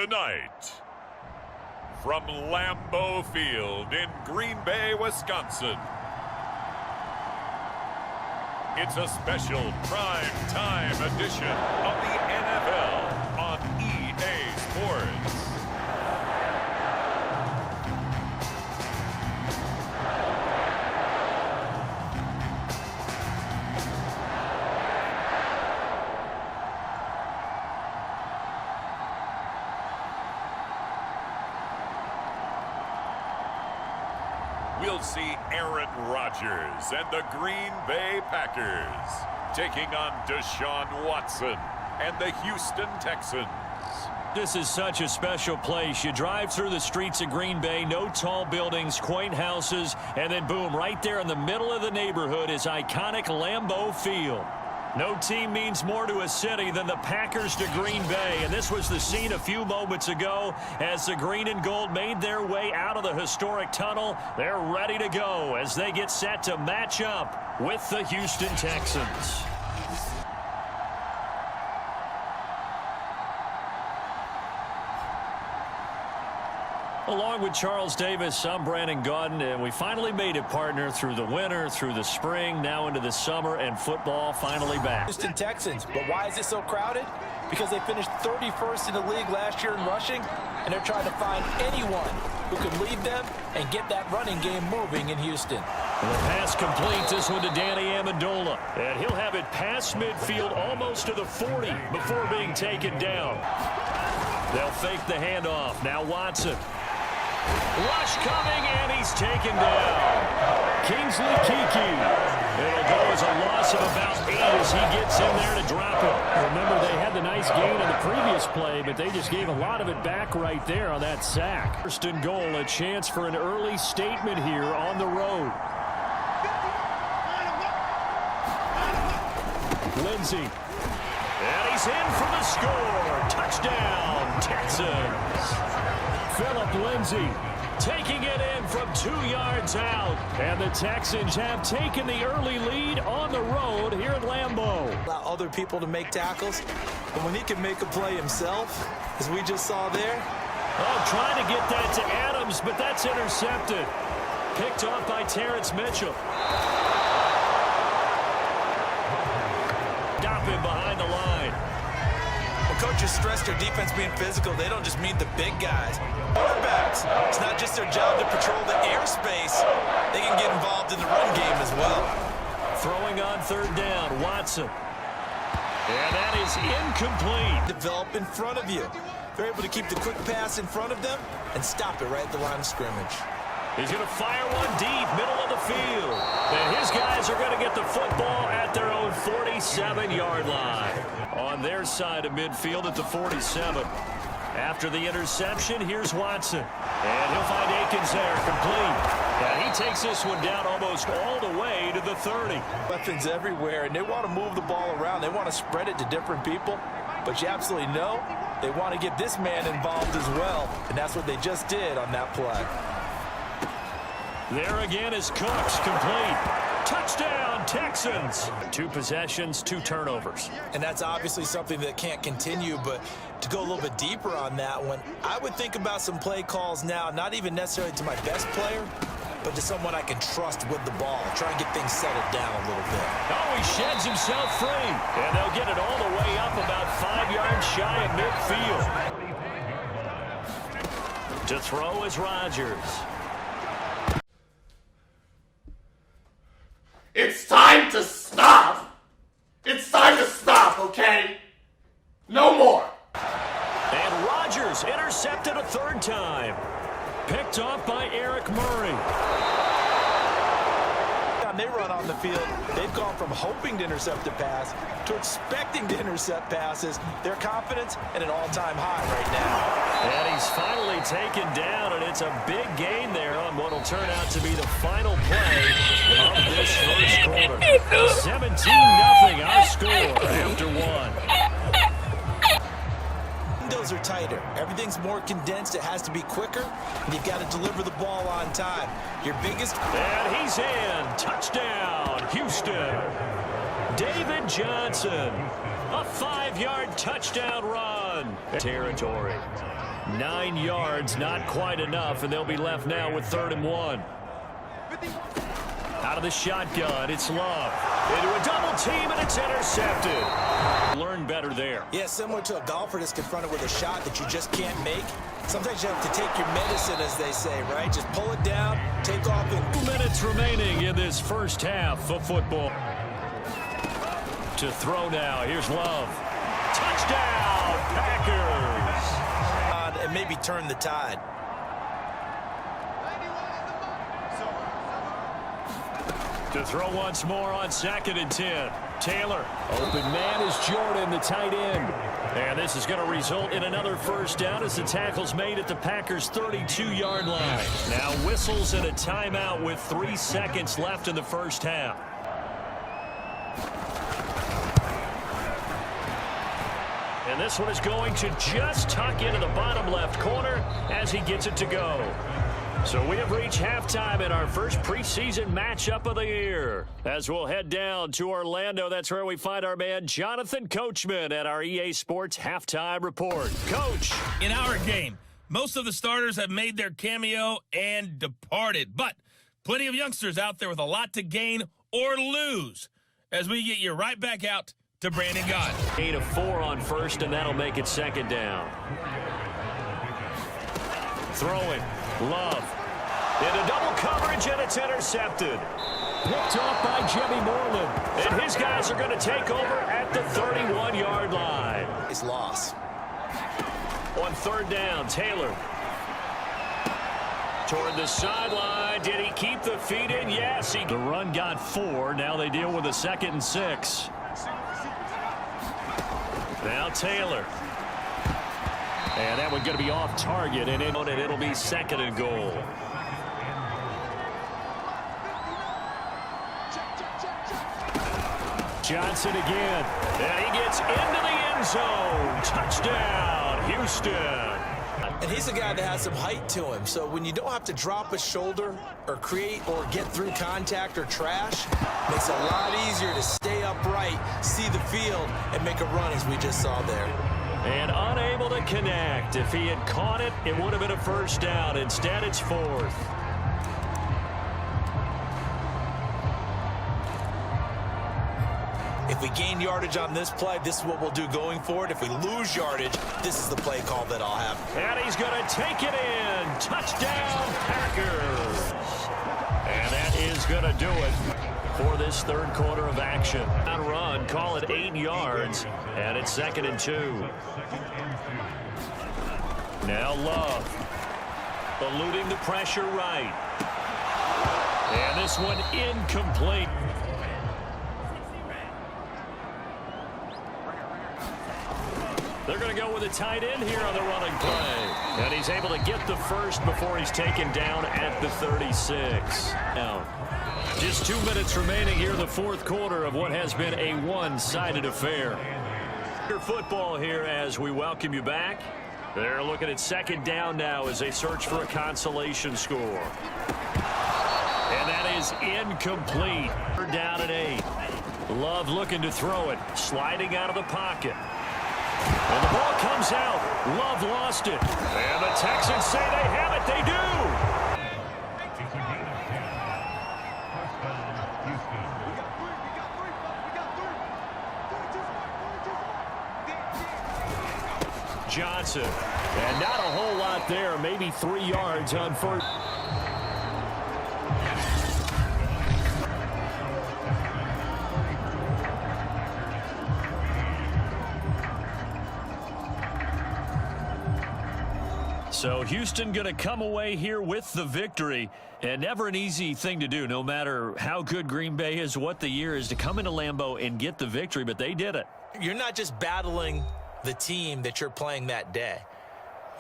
Tonight, from Lambeau Field in Green Bay, Wisconsin, it's a special prime time edition of the NFL on EA Sports. We'll see Aaron Rodgers and the Green Bay Packers taking on Deshaun Watson and the Houston Texans. This is such a special place. You drive through the streets of Green Bay, no tall buildings, quaint houses, and then boom, right there in the middle of the neighborhood is iconic Lambeau Field. No team means more to a city than the Packers to Green Bay, and this was the scene a few moments ago as the green and gold made their way out of the historic tunnel. They're ready to go as they get set to match up with the Houston Texans. Along with Charles Davis, I'm Brandon Gaudin, and we finally made it, partner, through the winter, through the spring, now into the summer, and football finally back. Houston Texans, but why is it so crowded? Because they finished 31st in the league last year in rushing, and they're trying to find anyone who can lead them and get that running game moving in Houston. And the pass complete, this one to Danny Amendola, and he'll have it past midfield almost to the 40 before being taken down. They'll fake the handoff. Now Watson. Rush coming, and he's taken down. Kingsley Kiki. It'll go as a loss of about 8 as he gets in there to drop it. Remember, they had the nice gain on the previous play, but they just gave a lot of it back right there on that sack. First and goal, a chance for an early statement here on the road. Lindsey. And he's in for the score. Touchdown, Texans. Phillip Lindsay taking it in from 2 yards out. And the Texans have taken the early lead on the road here at Lambeau. Allow other people to make tackles, but when he can make a play himself, as we just saw there. Oh, trying to get that to Adams, but that's intercepted. Picked off by Terrence Mitchell. Stop him behind the line. Coaches stress their defense being physical. They don't just mean the big guys. Quarterbacks, it's not just their job to patrol the airspace. They can get involved in the run game as well. Throwing on third down, Watson. And that is incomplete. Develop in front of you. They're able to keep the quick pass in front of them and stop it right at the line of scrimmage. He's going to fire one deep, middle of the field. And his guys are going to get the football at their own 47-yard line. On their side of midfield at the 47. After the interception, here's Watson. And he'll find Akins there, complete. And he takes this one down almost all the way to the 30. Weapons everywhere, and they want to move the ball around. They want to spread it to different people. But you absolutely know they want to get this man involved as well. And that's what they just did on that play. There again is Cooks, complete. Touchdown, Texans. 2 possessions, 2 turnovers. And that's obviously something that can't continue, but to go a little bit deeper on that one, I would think about some play calls now, not even necessarily to my best player, but to someone I can trust with the ball. Try and get things settled down a little bit. Oh, he sheds himself free. And they'll get it all the way up about 5 yards shy of midfield. To throw is Rodgers. It's time to stop! It's time to stop, okay? No more! And Rodgers intercepted a 3rd time. Picked off by Eric Murray. They run on the field, they've gone from hoping to intercept a pass to expecting to intercept passes. Their confidence at an all-time high right now. And he's finally taken down, and it's a big gain there on what will turn out to be the final play of this first quarter. 17-0 our score after 1. Windows are tighter. Everything's more condensed. It has to be quicker, and you've got to deliver the ball on time. Your biggest... And he's in. Touchdown, Houston. David Johnson. A 5-yard touchdown run. Territory. 9 yards, not quite enough, and they'll be left now with 3rd and 1. Out of the shotgun, it's Love. Into a double team, and it's intercepted. Learn better there. Yeah, similar to a golfer that's confronted with a shot that you just can't make. Sometimes you have to take your medicine, as they say, right? Just pull it down, take off. 2 minutes remaining in this first half of football. To throw now, here's Love. Touchdown, Packers. And maybe turn the tide. To throw once more on 2nd and 10. Taylor. Open man is Jordan, the tight end. And this is going to result in another first down as the tackle's made at the Packers' 32-yard line. Now whistles and a timeout with 3 seconds left in the first half. And this one is going to just tuck into the bottom left corner as he gets it to go. So we have reached halftime in our first preseason matchup of the year. As we'll head down to Orlando, that's where we find our man Jonathan Coachman at our EA Sports Halftime Report. Coach. In our game, most of the starters have made their cameo and departed, but plenty of youngsters out there with a lot to gain or lose as we get you right back out to Brandon Gott. 8 of 4 on first, and that'll make it 2nd down. Throwing. Love. Into double coverage, and it's intercepted. Picked off by Jimmy Moreland. And his guys are going to take over at the 31-yard line. It's loss. On 3rd down, Taylor. Toward the sideline. Did he keep the feet in? Yes. The run got 4. Now they deal with a 2nd and 6. Now Taylor. And that one's going to be off target, and it'll be 2nd and goal. Johnson again. And he gets into the end zone. Touchdown, Houston. And he's a guy that has some height to him. So when you don't have to drop a shoulder or create or get through contact or trash, it makes it a lot easier to stay upright, see the field, and make a run as we just saw there. And unable to connect. If he had caught it, it would have been a first down. Instead, it's 4th. If we gain yardage on this play, this is what we'll do going forward. If we lose yardage, this is the play call that I'll have. And he's going to take it in. Touchdown, Packers. And that is going to do it for this 3rd quarter of action. On run, call it 8 yards, and it's 2nd and 2. Now Love, eluding the pressure right. And this one incomplete. They're going to go with a tight end here on the running play. And he's able to get the first before he's taken down at the 36. Now, just 2 minutes remaining here in the 4th quarter of what has been a one-sided affair. Football here as we welcome you back. They're looking at 2nd down now as they search for a consolation score. And that is incomplete. They're down at 8. Love looking to throw it. Sliding out of the pocket. And the ball comes out. Love lost it. And the Texans say they have it. They do. Johnson. And not a whole lot there. Maybe 3 yards on first. So Houston going to come away here with the victory, and never an easy thing to do, no matter how good Green Bay is, what the year is, to come into Lambeau and get the victory, but they did it. You're not just battling the team that you're playing that day.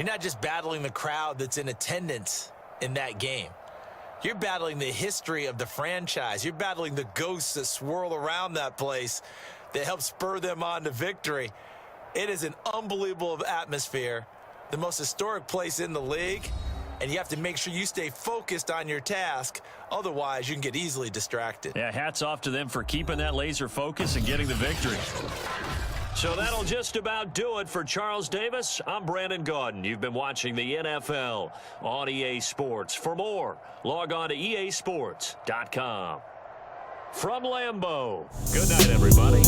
You're not just battling the crowd that's in attendance in that game. You're battling the history of the franchise. You're battling the ghosts that swirl around that place that help spur them on to victory. It is an unbelievable atmosphere. The most historic place in the league, and you have to make sure you stay focused on your task. Otherwise, you can get easily distracted. Yeah, hats off to them for keeping that laser focus and getting the victory. So that'll just about do it for Charles Davis. I'm Brandon Gaudin. You've been watching the NFL on EA Sports. For more, log on to easports.com. From Lambeau, good night, everybody.